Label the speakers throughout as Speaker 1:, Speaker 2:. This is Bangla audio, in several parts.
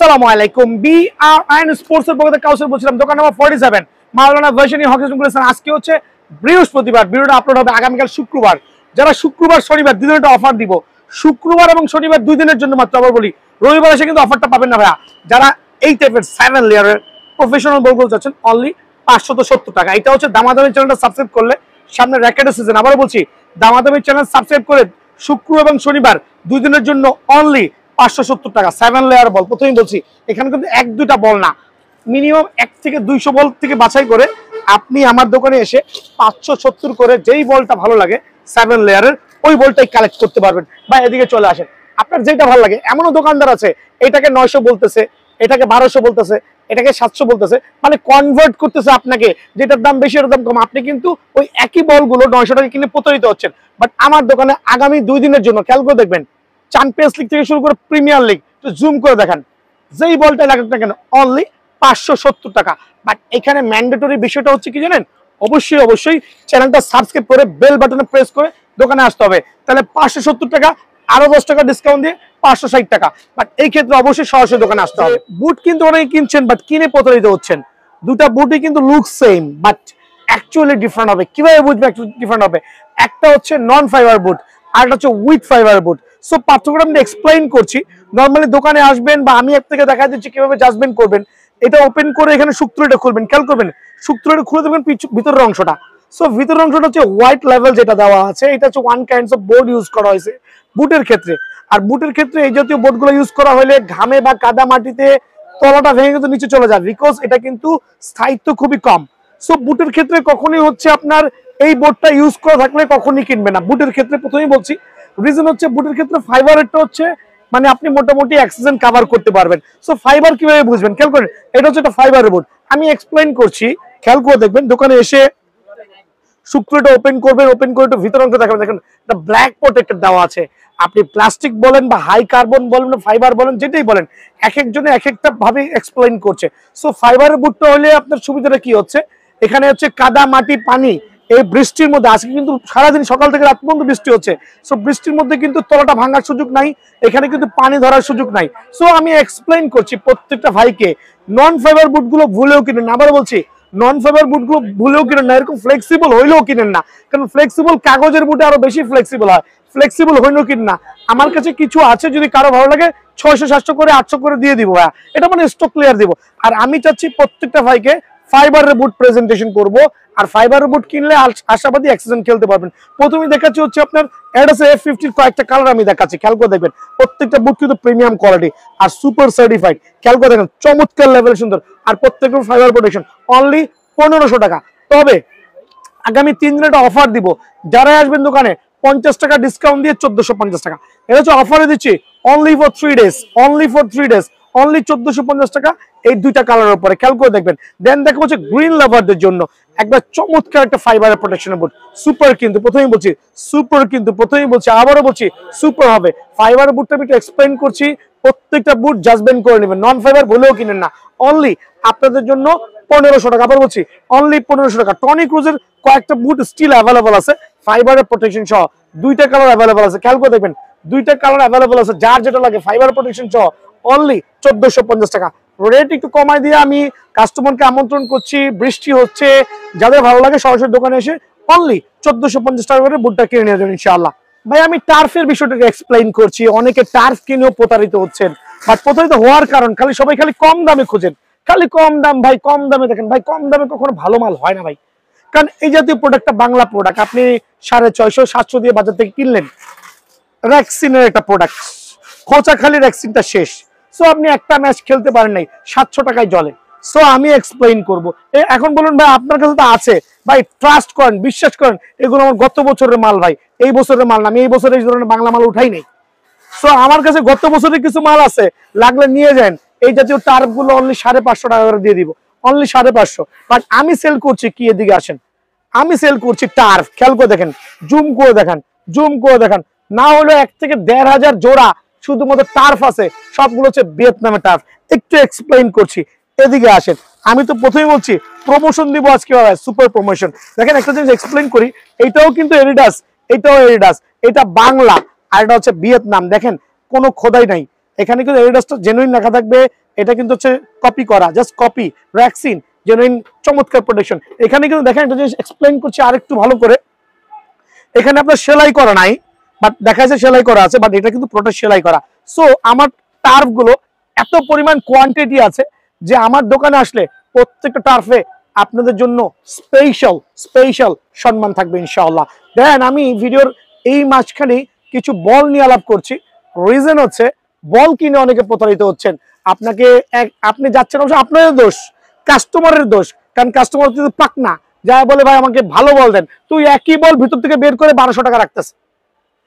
Speaker 1: আসসালামু আলাইকুম। বিআরআইএন স্পোর্টস এর পক্ষ থেকে কাউসার বলছিলাম, দোকান নাম্বার 47 মাওলানা ভার্সিটি হকি স্টেডিয়াম। আজকে হচ্ছে বৃহস্পতিবার, ভিডিওটা আপলোড হবে আগামীকাল শুক্রবার। যারা শুক্রবার শনিবার দুই দিনের অফার দিব, শুক্রবার এবং শনিবার দুই দিনের জন্য মাত্র। আবার বলি, রবিবার এসে কিন্তু অফারটা পাবেন না ভাইয়া। যারা এই টাইপের 7 লেয়ারের প্রফেশনাল বলগুলো চাচ্ছেন, অনলি 570 টাকা। এটা হচ্ছে দামাদামি চ্যানেলটা সাবস্ক্রাইব করলে সামনে র্যাকেটের সিজন। আবারও বলছি, দামাদামি চ্যানেল সাবস্ক্রাইব করে শুক্র এবং শনিবার দুই দিনের জন্য অনলি 570 টাকা। 7 লেয়ার বল, প্রথমেই বলছি এখানে কিন্তু 1-2টা বল না, মিনিমাম 1 থেকে 200 বল থেকে বাছাই করে আপনি আমার দোকানে এসে 570 করে যেই বলটা ভালো লাগে 7 লেয়ারের ওই বলটাই কালেক্ট করতে পারবেন। বা এদিকে চলে আসেন, আপনার যেটা ভালো লাগে। এমনও দোকানদার আছে এটাকে 900 বলতেছে, এটাকে 1200 বলতেছে, এটাকে 700 বলতেছে, মানে কনভার্ট করতেছে আপনাকে, যেটার দাম বেশি এটার দাম কম। আপনি কিন্তু ওই একই বলগুলো 900 টাকা কিনে প্রতারিত হচ্ছেন। বাট আমার দোকানে আগামী 2 দিনের জন্য খেয়াল করে দেখবেন, চ্যাম্পিয়ন্স লিগ থেকে শুরু করে প্রিমিয়ার লিগ, তো জুম করে দেখেন, যেই বলটা লাগুক না কেন অনলি 570 টাকা। বাট এখানে ম্যান্ডেটরি বিষয়টা হচ্ছে কি জানেন, অবশ্যই চ্যানেলটা সাবস্ক্রাইব করে বেল বাটনে প্রেস করে দোকানে আসতে হবে। তাহলে 570 টাকা, আরো 10 টাকা ডিসকাউন্ট দিয়ে 560 টাকা। বাট এই ক্ষেত্রে অবশ্যই সরাসরি দোকানে আসতে হবে। বুট কিন্তু অনেকে কিনছেন বাট কিনে প্রতারিত হচ্ছেন। দুটা বুটই কিন্তু look same but actually different হবে। কিভাবে বুঝবে ডিফারেন্ট হবে? একটা হচ্ছে নন ফাইবার বুট, আর একটা হচ্ছে উইথ ফাইবার বুট। সো পার্থক্যটা আমি এক্সপ্লেইন করছি। নর্মালি দোকানে আসবেন বা আমি আপনাকে দেখা দিচ্ছি কিভাবে জাজমেন্ট করবেন। এটা ওপেন করে এখানে সূত্রটা খুলবেন, খেয়াল করবেন সূত্রটা খুলে দেবেন ভিতরের অংশটা। সো ভিতরের অংশটা হচ্ছে হোয়াইট লেভেল যেটা দেওয়া আছে, এটা হচ্ছে one kinds of board use করা হয়েছে বুটের ক্ষেত্রে। আর বুটের ক্ষেত্রে এই জাতীয় বোর্ডগুলো ইউজ করা হলে ঘামে বা কাদা মাটিতে তলাটা ভেঙে কিন্তু নিচে চলে যায়, বিকজ এটা কিন্তু স্থায়িত্ব খুবই কম। সো বুটের ক্ষেত্রে কখনোই হচ্ছে আপনার এই বোর্ডটা ইউজ করা থাকলে কখনই কিনবে না বুটের ক্ষেত্রে। প্রথমেই বলছি রিজন হচ্ছে বুটের ক্ষেত্রে ফাইবারেরটা হচ্ছে মানে আপনি মোটামুটি অ্যাক্সিডেন্ট কভার করতে পারবেন। সো ফাইবার কিভাবে বুঝবেন খেয়াল করেন, এটা হচ্ছে একটা ফাইবারের বোর্ড। আমি এক্সপ্লেইন করছি, খেয়াল করে দেখবেন। দোকানে এসে শুক্রটা ওপেন করবেন, ওপেন করে একটু ভিতর অংশ দেখাবেন, দেখেন একটা ব্ল্যাক প্রোটেক্টর দেওয়া আছে। আপনি প্লাস্টিক বলেন বা হাই কার্বন বলেন বা ফাইবার বলেন, যেটাই বলেন, এক একজনে এক একটা ভাবে এক্সপ্লেইন করছে। সো ফাইবারের বুটটা হলে আপনার সুবিধাটা কি হচ্ছে, এখানে হচ্ছে কাদা মাটি পানি, এই বৃষ্টির মধ্যে আজকে কিন্তু সারাদিন সকাল থেকে রাত পর্যন্ত বৃষ্টি হচ্ছে। সো বৃষ্টির মধ্যে কিন্তু তলাটা ভাঙার সুযোগ নাই, এখানে কিন্তু পানি ধরার সুযোগ নাই। সো আমি এক্সপ্লেইন করছি প্রত্যেকটা ভাইকে, নন ফাইবার বুটগুলো ভুলেও কিনেন না। আবার বলছি, নন ফাইবার বুটগুলো ভুলেও কিনেন না, এরকম ফ্লেক্সিবল হইলেও কিনেন না। কারণ ফ্লেক্সিবল কাগজের বুটে আরো বেশি ফ্লেক্সিবল হয়, ফ্লেক্সিবল হইলেও কিনেন না। আমার কাছে কিছু আছে, যদি কারো ভালো লাগে 600-700 করে 800 করে দিয়ে দিব ভাইয়া, এটা মানে স্টক ক্লিয়ার দিব। আর আমি চাচ্ছি প্রত্যেকটা ভাইকে ফাইবারের বুট প্রেজেন্টেশন করব। আর ফাইবারের বুট কিনলে আশাবাদী অ্যাক্সিডেন্ট খেলতে পারবেন। প্রথমে দেখাচ্ছি হচ্ছে আপনার অ্যাডাস F50 কয়েকটা কালার আমি দেখাচ্ছি, খেয়াল করে দেখবেন। প্রত্যেকটা বুট কিন্তু প্রিমিয়াম কোয়ালিটি আর সুপার সার্টিফাইড, খেয়াল করে দেখেন, চমৎকার লেভেল সুন্দর। আর প্রত্যেকটা ফাইবার প্রোটেকশন অনলি 1500 টাকা। তবে আগামী 3 দিনে একটা অফার দিব, যারা আসবেন দোকানে 50 টাকা ডিসকাউন্ট দিয়ে 1450 টাকা। এটা হচ্ছে অফারে দিচ্ছি only for 3 days, only for 3 days, only 1450 টাকা এই দুইটা কালারের উপরে, খেয়াল করে দেখবেন। দেন দেখো হচ্ছে গ্রিন লাভারদের জন্য একবার চমৎকার একটা ফাইবারের প্রোটেকশনের বুট, সুপার কিন্তু প্রথমেই বলছি, সুপার কিন্তু প্রথমেই বলছি, আবারও বলছি সুপার হবে। ফাইবারের বুটটা আমি একটু এক্সপ্লেইন করছি, প্রত্যেকটা বুট জাজমেন্ট করে নেবেন, নন ফাইবার বলেও কিনেন না। অনলি আপনাদের জন্য 1500 টাকা। আবার বলছি অনলি 1500 টাকা। টনি ক্রুজের কয়েকটা বুট স্টিল অ্যাভেলেবল আছে ফাইবারের প্রোটেকশন সহ, দুইটা কালার অ্যাভেলেবল আছে, খেয়াল করে দেখবেন দুইটা কালার অ্যাভেলেবল আছে, যার যেটা লাগে ফাইবার প্রোটেকশন সহ অনলি 1450 টাকা। রেট একটু কমাই দিয়ে আমি কাস্টমারকে আমন্ত্রণ করছি, বৃষ্টি হচ্ছে, যাদের ভালো লাগে সরাসরি দোকানে এসে অনলি 1450 টাকা করে বুটটা কিনে নিয়ে যাবেন ইনশাআল্লাহ। ভাই আমি টার্ফের বিষয়টাকে এক্সপ্লেইন করছি। অনেকে টার্ফ কিনেও প্রতারিত হচ্ছেন, বাট প্রতারিত হওয়ার কারণ সবাই খালি কম দামে খোঁজেন, খালি কম দাম ভাই, কম দামে দেখেন ভাই, কম দামে কখনো ভালো মাল হয় না ভাই। কারণ এই জাতীয় প্রোডাক্টটা বাংলা প্রোডাক্ট, আপনি 650-700 দিয়ে বাজার থেকে কিনলেন, র্যাক্সিনের একটা প্রোডাক্ট, খোঁচাখালি র্যাক্সিনটা শেষ। সো আপনি একটা ম্যাচ খেলতে পারেন নাই, 700 টাকায় জলে। সো আমি এক্সপ্লেইন করবো। এখন বলুন ভাই আপনার কাছে তো আছে, ভাই ট্রাস্ট করেন, বিশ্বাস করেন, এগুলো আমার গত বছরের মাল ভাই, এই বছরের মাল না। আমি এই বছর এই ধরনের বাংলা মাল উঠাই নাই। সো আমার কাছে গত বছরের কিছু মাল আছে, লাগলে নিয়ে যান। এই জাতীয় টার্ফ গুলো অনলি 550 টাকা করে দিয়ে দিব, অনলি 550। বাট আমি সেল করছি কি, এদিকে আসেন, আমি সেল করছি টার্ফ, খেয়াল করে দেখেন, জুম করে দেখেন, জুম করে দেখেন, না হলে 1 থেকে 1500 জোড়া শুধুমাত্র টার্ফ আছে, সবগুলো হচ্ছে ভিয়েতনামের টার্ফ। একটু এক্সপ্লেইন করছি, এদিকে আসেন। আমি তো প্রথমেই বলছি প্রমোশন দিব আজকে, সুপার প্রমোশন। দেখেন একটা জিনিস এক্সপ্লেইন করি, এইটাও কিন্তু এডিডাস, এটাও এডিডাস, এটা বাংলা আর এটা হচ্ছে ভিয়েতনাম। দেখেন কোনো খোদাই নাই, এখানে কিন্তু এডিডাসটা জেনুইন লেখা থাকবে, এটা কিন্তু হচ্ছে কপি করা, জাস্ট কপি, ভ্যাকসিন, জেনুইন, চমৎকার প্রোটেকশন। এখানে কিন্তু দেখেন একটা জিনিস এক্সপ্লেইন করছি আরেকটু ভালো করে, এখানে আপনার সেলাই করা নাই, বাট দেখা যাচ্ছে সেলাই করা আছে, বাট এটা কিন্তু পুরোটা সেলাই করা। সো আমার টার্ফ গুলো এত পরিমাণ কোয়ান্টিটি আছে যে আমার দোকানে আসলে প্রত্যেকটা টার্ফে আপনাদের জন্য স্পেশাল স্পেশাল সম্মান থাকবে ইনশাআল্লাহ। দেন আমি ভিডিওর এই মাঝখানে কিছু বল নিয়ে আলাপ করছি, রিজন হচ্ছে বল কিনে অনেকে প্রতারিত হচ্ছেন। আপনি যাচ্ছেন অবশ্য আপনাদের দোষ, কাস্টমারের দোষ, কারণ কাস্টমার কিন্তু পাক না, যা বলে ভাই আমাকে ভালো বল দেন, তুই একই বল ভিতর থেকে বের করে 1200 টাকা রাখতেছে।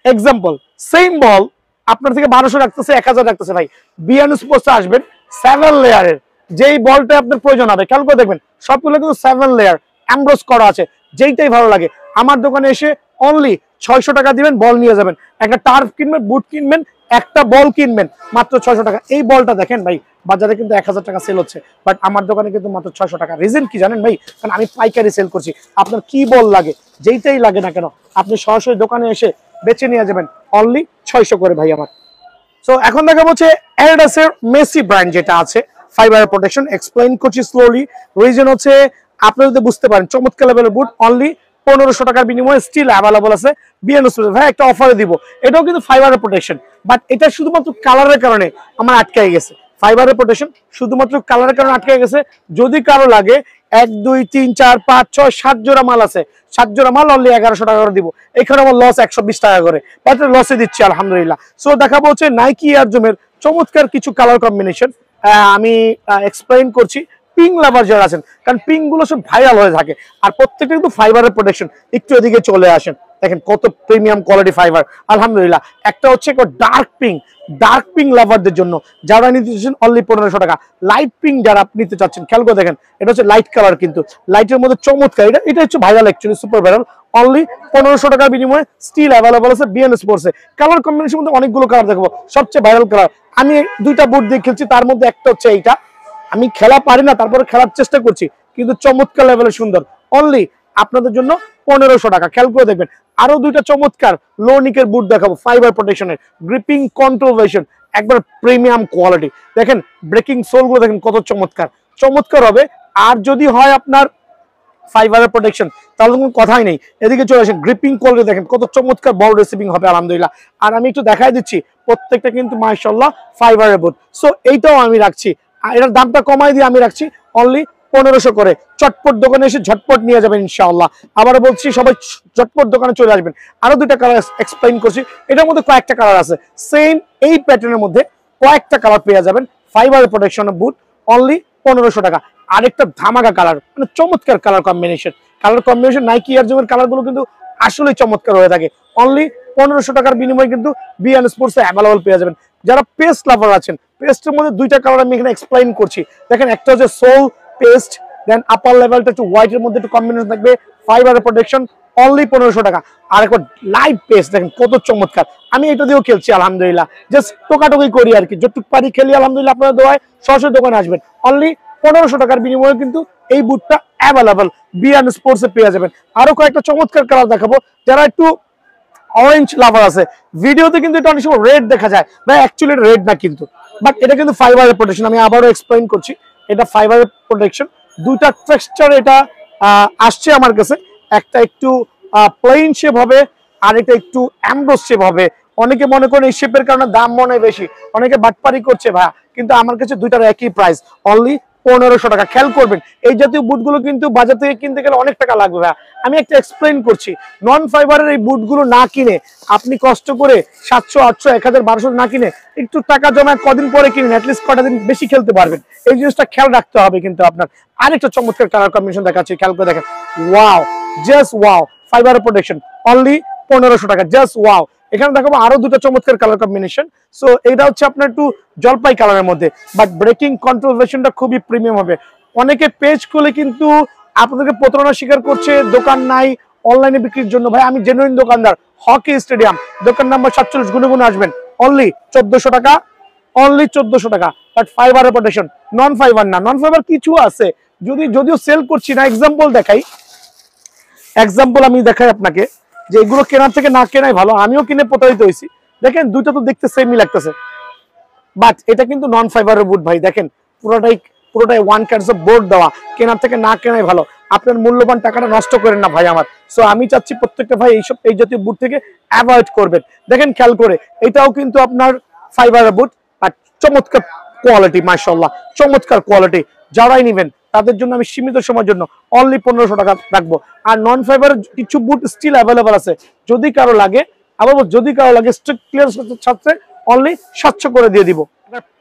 Speaker 1: এক্সাম্পল, সেম বল আপনার থেকে 1200 রাখতেছে, 1000 রাখতেছে। ভাই বিয়ান স্পোর্টসে আসবেন 7 লেয়ারের যেই বলটা আপনার প্রয়োজন হবে, খেয়াল করে দেখবেন সবগুলো কিন্তু 7 লেয়ার এমব্রস করা আছে, যেইটাই ভালো লাগে আমার দোকানে এসে অনলি 600 টাকা দিবেন, বল নিয়ে যাবেন। একটা টার্ফ কিনবেন, বুট কিনবেন, একটা বল কিনবেন, মাত্র 600 টাকা। এই বলটা দেখেন ভাই বাজারে কিন্তু 1000 টাকা সেল হচ্ছে, বাট আমার দোকানে কিন্তু মাত্র 600 টাকা। রিজন কি জানেন ভাই? কারণ আমি পাইকারি সেল করছি। আপনার কি বল লাগে, যেইটাই লাগে না কেন, আপনি সরাসরি দোকানে এসে বেচে নিয়ে যাবেন অনলি 600 করে ভাই আমার। সো এখন দেখা হচ্ছে অ্যাডিডাসের মেসি ব্র্যান্ড যেটা আছে, ফাইবার প্রোটেকশন, এক্সপ্লেইন করছি স্লোলি। রিজন হচ্ছে আপনি যদি বুঝতে পারেন, চমৎকার লেভেলের বুট অনলি 1500 টাকার বিনিময়ে স্টিল অ্যাভেলেবল আছে বিএনএস। ভাই একটা অফারে দিব, এটাও কিন্তু ফাইবারের প্রোটেকশন, বাট এটা শুধুমাত্র কালারের কারণে আমার আটকে গেছে। ফাইবারের প্রোটেকশন শুধুমাত্র কালারের কারণে আটকে গেছে। যদি কারো লাগে 1 2 3 4 5 6 7 জোড়া মাল আছে, 7 জোড়া মাল অনলি 1100 টাকা করে দিব। এখানে আমার লস 120 টাকা করে, বাট লসে দিচ্ছি আলহামদুলিল্লাহ। সো দেখাবো হচ্ছে নাইকি এয়ার জুমের চমৎকার কিছু কালার কম্বিনেশন। আমি এক্সপ্লেইন করছি পিং লাভার যারা আছেন, কারণ পিং গুলো সব ভাইরাল হয়ে থাকে, আর প্রত্যেকটা কিন্তু ফাইবারের প্রোটেকশন। একটু এদিকে চলে আসেন, দেখেন কত প্রিমিয়াম কোয়ালিটি ফাইবার আলহামদুলিল্লাহ। একটা হচ্ছে ডার্ক পিং লাভারদের জন্য, যারা নিতে চাচ্ছেন অনলি 1500 টাকা। লাইট পিং যারা নিতে চাচ্ছেন, খেয়াল করে দেখেন এটা হচ্ছে লাইট কালার, কিন্তু লাইটের মধ্যে চমৎকার, এটা হচ্ছে viral, actually super viral. Only 1500 টাকার বিনিময়ে স্টিল অ্যাভেলেবল আছে বিএন স্পোর্টসে। কালার কম্বিনেশন মধ্যে অনেকগুলো কালার দেখবো, সবচেয়ে ভাইরাল কালার আমি 2টা বুট দিয়ে খেলছি, তার মধ্যে একটা হচ্ছে এইটা। আমি খেলা পারি না, তারপরে খেলার চেষ্টা করছি, কিন্তু চমৎকার লেভেলে সুন্দর। অনলি আপনাদের জন্য 1500 টাকা। খেয়াল করে দেখবেন আরো 2টা চমৎকার লো নিকের বুট দেখাবো, ফাইবার প্রোটেকশনের, গ্রিপিং কন্ট্রোল ভার্সন, একবার প্রিমিয়াম কোয়ালিটি। দেখেন ব্রেকিং সোল গুলো দেখেন কত চমৎকার চমৎকার হবে। আর যদি হয় আপনার ফাইবারের প্রোটেকশন, তাহলে কোনো কথাই নেই। এদিকে চলে আসেন, গ্রিপিং কোয়ালিটি দেখেন কত চমৎকার, বল রিসিভিং হবে আলহামদুলিল্লাহ। আর আমি একটু দেখাই দিচ্ছি, প্রত্যেকটা কিন্তু মাশাআল্লাহ ফাইবারের বুট। সো এইটাও আমি রাখছি, এটার দামটা কমাই দিয়ে আমি রাখছি অনলি 1500 করে। চটপট দোকানে এসে ঝটপট নিয়ে যাবেন ইনশাআল্লাহ। আবারও বলছি সবাই চটপট দোকানে চলে আসবেন। আরো 2টা কালার এক্সপ্লেইন করছি, এটার মধ্যে কয়েকটা কালার আছে, সেম এই প্যাটার্নের মধ্যে কয়েকটা কালার পেয়ে যাবেন। ফাইবার প্রোটেকশনের বুট অনলি 1500 টাকা। আরেকটা ধামাকা কালার, মানে চমৎকার কালার কম্বিনেশন নাইকি এয়ার জুমের কালার গুলো কিন্তু আসলে চমৎকার হয়ে থাকে। অনলি 1500 টাকার বিনিময়ে কিন্তু বিএন স্পোর্টসে অ্যাভেলেবল পেয়ে যাবেন। যারা পেস্ট লাভার আছেন, পেস্টের মধ্যে 2টা কালার আমি এখানে এক্সপ্লেইন করছি। দেখেন একটা হচ্ছে সোল পেস্ট, দেন আপার লেভেলটা একটু হোয়াইটের মধ্যে একটু কম্বিনেশন থাকবে, ফাইবারের প্রোটেকশন অনলি 1500 টাকা। আর একটা লাইট পেস্ট দেখেন কত চমৎকার, আমি এটা দিয়েও খেলছি আলহামদুলিল্লাহ, জাস্ট টোকাটুকি করি আর কি, যতটুকু পারি খেলি আলহামদুলিল্লাহ। আপনারা দোয়ায় সরাসরি দোকানে আসবেন, অনলি 1500 টাকার বিনিময়ে কিন্তু এই বুটটা অ্যাভেলেবল বিএন স্পোর্টসে পেয়ে যাবেন। আরো কয়েকটা চমৎকার কালার দেখাবো। যারা একটু অরেঞ্জ লাভার আছে, ভিডিওতে কিন্তু এটা অনেক সময় রেড দেখা যায়, ভাই অ্যাকচুয়ালি রেড না কিন্তু, বাট এটা কিন্তু ফাইবারের প্রোটেকশন। আমি আবারও এক্সপ্লেইন করছি, এটা ফাইবারের প্রোটেকশন। 2টা টেক্সচার এটা আসছে আমার কাছে, একটা একটু প্লেন শেপ হবে, আর এটা একটু এমব্রস শেপ হবে। অনেকে মনে করেন এই শেপের কারণে দাম মনে বেশি, অনেকে বাটপারি করছে ভাই, কিন্তু আমার কাছে 2টার একই প্রাইস, অনলি 1500 টাকা। খেয়াল করবেন এই জাতীয় বুটগুলো কিন্তু বাজার থেকে কিনতে গেলে অনেক টাকা লাগবে ভাই। আমি একটা এক্সপ্লেইন করছি, নন ফাইবারের এই বুটগুলো না কিনে আপনি কষ্ট করে 700 800 1000 1200 না কিনে একটু টাকা জমা কদিন পরে কিনেন, অ্যাটলিস্ট কটা দিন বেশি খেলতে পারবেন। এই জিনিসটা খেয়াল রাখতে হবে কিন্তু আপনার। আরেকটা চমৎকার কালার কম্বিনেশন দেখাচ্ছি, খেয়াল করে দেখেন, wow, just wow, fibre protection only 1500 টাকা, জাস্ট ওয়াও। এখানে দেখাবো আরো 2টা চমৎকার কালার কম্বিনেশন। সো এটা হচ্ছে আপনার একটু জলপাই কালারের মধ্যে, বাট ব্রেকিং কন্ট্রোল ভার্সনটা খুবই প্রিমিয়াম হবে। অনেকে পেজ খুলে কিন্তু আপনাদেরকে প্রতারণা স্বীকার করছে, দোকান নাই অনলাইনে বিক্রির জন্য। ভাই আমি জেনুইন দোকানদার, হকি স্টেডিয়াম, দোকান নাম্বার 47, গুনে আসবেন, অনলি 1400 টাকা, অনলি 1400 টাকা। বাট ফাইবারের প্রোটেকশন, নন ফাইবার না, নন ফাইবার কিছু আছে, যদিও সেল করছি না। এক্সাম্পল আমি দেখাই আপনাকে, যে এগুলো কেনার থেকে না কেনাই ভালো। আমিও কিনে প্রতারিত হয়েছি। দেখেন 2টা তো দেখতে সেমই লাগতেছে, বাট এটা কিন্তু নন ফাইবারের বুট ভাই, দেখেন পুরোটাই পুরোটাই ওয়ান ক্যাটস বোর্ড দেওয়া, কেনার থেকে না কেনাই ভালো, আপনার মূল্যবান টাকাটা নষ্ট করেন না ভাই আমার। সো আমি চাচ্ছি প্রত্যেকটা ভাই এই জাতীয় বুট থেকে অ্যাভয়েড করবেন। দেখেন খেয়াল করে, এটাও কিন্তু আপনার ফাইবারের বুট, আর চমৎকার কোয়ালিটি, মাশাআল্লাহ চমৎকার কোয়ালিটি। যারাই নেবেন তাদের জন্য আমি সীমিত সময়ের জন্য অনলি 1500 টাকা রাখবো। আর নন ফাইবারের কিছু বুট স্টিল অ্যাভেলেবল আছে, যদি কারো লাগে, আবার যদি কারো লাগে স্ট্রিক্ট ক্লিয়ারেন্স ছাড়তে অনলি 700 করে দিয়ে দিব।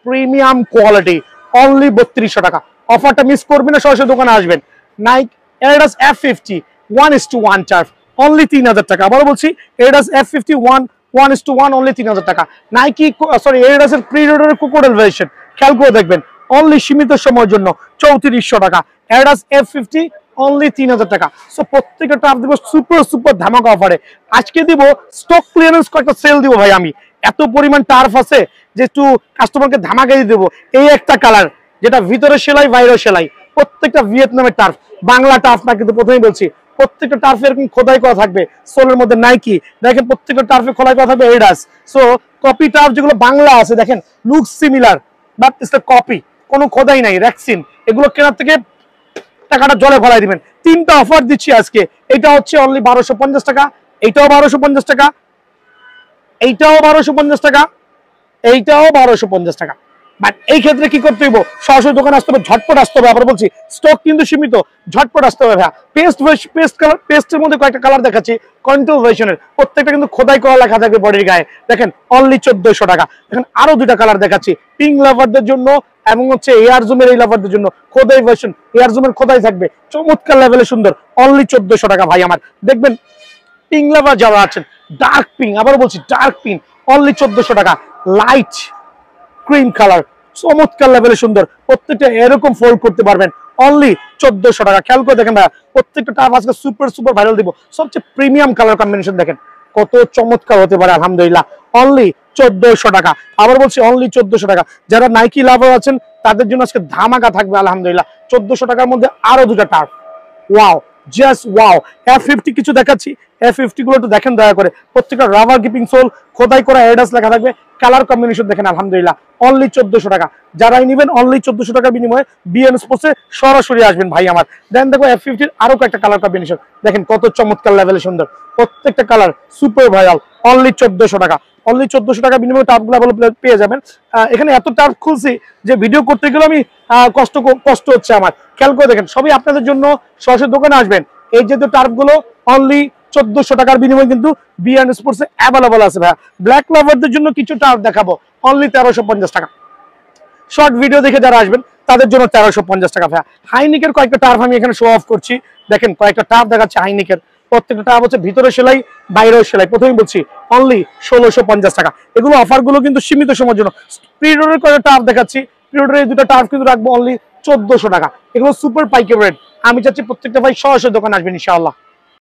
Speaker 1: প্রিমিয়াম কোয়ালিটি অনলি 3200 টাকা। অফারটা মিস করবেন না, সরাসরি দোকানে আসবেন। Naik Adidas F50 1:1 charge only 3000 টাকা। আবারও বলছি, এডিডাস F50 1:1 অনলি 3000 টাকা। নাইকি এডিডাসের প্রিডেটরের ক্রোকোডাইল ভার্সন খেয়াল করে দেখবেন, অনলি সীমিত সময়ের জন্য 3400 টাকা। এডিডাস F50 অনলি 3000 টাকা। সো প্রত্যেকটা টার্ফ দিব সুপার ধামাকা অফারে। আজকে দিব স্টক ক্লিয়ারেন্স কয়েকটা সেল দিব ভাই, আমি এত পরিমাণ টার্ফ আছে যে একটু কাস্টমারকে ধামাকা দিয়ে দেবো। এই একটা কালার যেটা ভিতরে সেলাই বাইরে সেলাই, প্রত্যেকটা ভিয়েতনামের টার্ফ, বাংলা টার্ফ না, কিন্তু প্রথমেই বলছি প্রত্যেকটা টার্ফে এরকম খোদাই করা থাকবে, সোলের মধ্যে নাইকি, দেখেন প্রত্যেকটা টার্ফে খোদাই করা থাকবে এডিডাস। সো কপি টার্ফ যেগুলো বাংলা আছে দেখেন look similar, but it's the copy, কোনো খোদাই নাই, রেক্সিন, এগুলো কেনার থেকে টাকাটা জলে ফেলাই দিবেন। তিনটা অফার দিচ্ছি আজকে, এটা হচ্ছে অনলি 1250 টাকা, এইটাও 1250 টাকা, এইটাও 1250 টাকা, এইটাও 1250 টাকা। বাট এই ক্ষেত্রে কি করতে হইব, সরাসরি দোকানে আসতে হবে, ঝটপট আসতে হবে। আবার বলছি স্টক কিন্তু সীমিত, ঝটপট আসতে হবে ভাইয়া। পেস্টের মধ্যে কয়েকটা কালার দেখাচ্ছি, কন্ট্রোল ভার্সনের, প্রত্যেকটা কিন্তু খোদাই করা লেখা থাকবে বডির গায়ে, দেখেন অনলি 1400 টাকা। দেখেন আরো দুইটা কালার দেখাচ্ছি, পিঙ্ক লাভারদের জন্য এবং হচ্ছে এয়ার জুমের এই লাভারদের জন্য খোদাই ভার্সন, এয়ার জুমের খোদাই থাকবে, চমৎকার লেভেলে সুন্দর, অনলি 1400 টাকা ভাই আমার। দেখবেন পিঙ্ক লাভার যারা আছেন, ডার্ক পিঙ্ক, আবার বলছি ডার্ক পিঙ্ক অনলি 1400 টাকা। লাইট ক্রিম কালার চমৎকার লেভেলে সুন্দর, প্রত্যেকটা এরকম ফোল্ড করতে পারবেন, অনলি 1400 টাকা। খেয়াল করে দেখেন ভাইয়া, প্রত্যেকটা টার্ফ আজকে সুপার ভাইরাল দিব, সবচেয়ে প্রিমিয়াম কালার কম্বিনেশন দেখেন কত চমৎকার হতে পারে, আলহামদুলিল্লাহ অনলি 1400 টাকা। আবার বলছি অনলি 1400 টাকা। যারা নাইকি লাভার আছেন তাদের জন্য আজকে ধামাকা থাকবে, আলহামদুলিল্লাহ 1400 টাকার মধ্যে আরো দুটা turf. Wow, just wow. F50 কিছু দেখাচ্ছি, F50 গুলো একটু দেখেন দয়া করে, প্রত্যেকটা রাবার গিপিং সোল, খোদাই করা এডিডাস লেখা থাকবে, কালার কম্বিনেশন দেখেন আলহামদুলিল্লাহ অনলি 1400 টাকা। যারাই নেবেন অনলি 1400 টাকার বিনিময়ে বিএন স্পোর্টসে সরাসরি আসবেন ভাই আমার। দেন দেখো F50 আরো কয়েকটা কালার কম্বিনেশন দেখেন কত চমৎকার লেভেলে সুন্দর, প্রত্যেকটা কালার সুপার ভাইরাল, অনলি 1400 টাকা। অনলি 1400 টাকা বিনিময়ে টার্ফগুলো পেয়ে যাবেন। এখানে এত টার্ফ খুলছি যে ভিডিও করতে গেলে আমি কষ্ট হচ্ছে আমার। খেয়াল করে দেখেন, সবই আপনাদের জন্য, সরাসরি দোকানে আসবেন। এই যে টার্ফগুলো অনলি 1400 টাকার বিনিময়ে কিন্তু বিএন স্পোর্টসে অ্যাভেলেবল আছে ভাইয়া। ব্ল্যাক লাভারদের জন্য কিছু টার্ফ দেখাবো, অনলি 1350 টাকা। শর্ট ভিডিও দেখে যারা আসবেন তাদের জন্য 1350 টাকা ভাইয়া। হাইনিকের কয়েকটা টার্ফ আমি এখানে শো অফ করছি, দেখেন কয়েকটা টার্ফ দেখাচ্ছে হাইনিকের, প্রত্যেকটা টার্ফ হচ্ছে ভিতরে সেলাই বাইরেও সেলাই, প্রথমেই বলছি অনলি 1650 টাকা। এগুলো অফারগুলো কিন্তু সীমিত সময়ের জন্য। প্রিডোরের কয়েকটা টার্ফ দেখাচ্ছি, প্রিডোরের দুটো টার্ফ কিন্তু রাখবো অনলি 1400 টাকা। এগুলো সুপার পাইকারি রেট। আমি চাচ্ছি প্রত্যেকটা ভাই সরাসরি দোকানে আসবেন ইনশাআল্লাহ।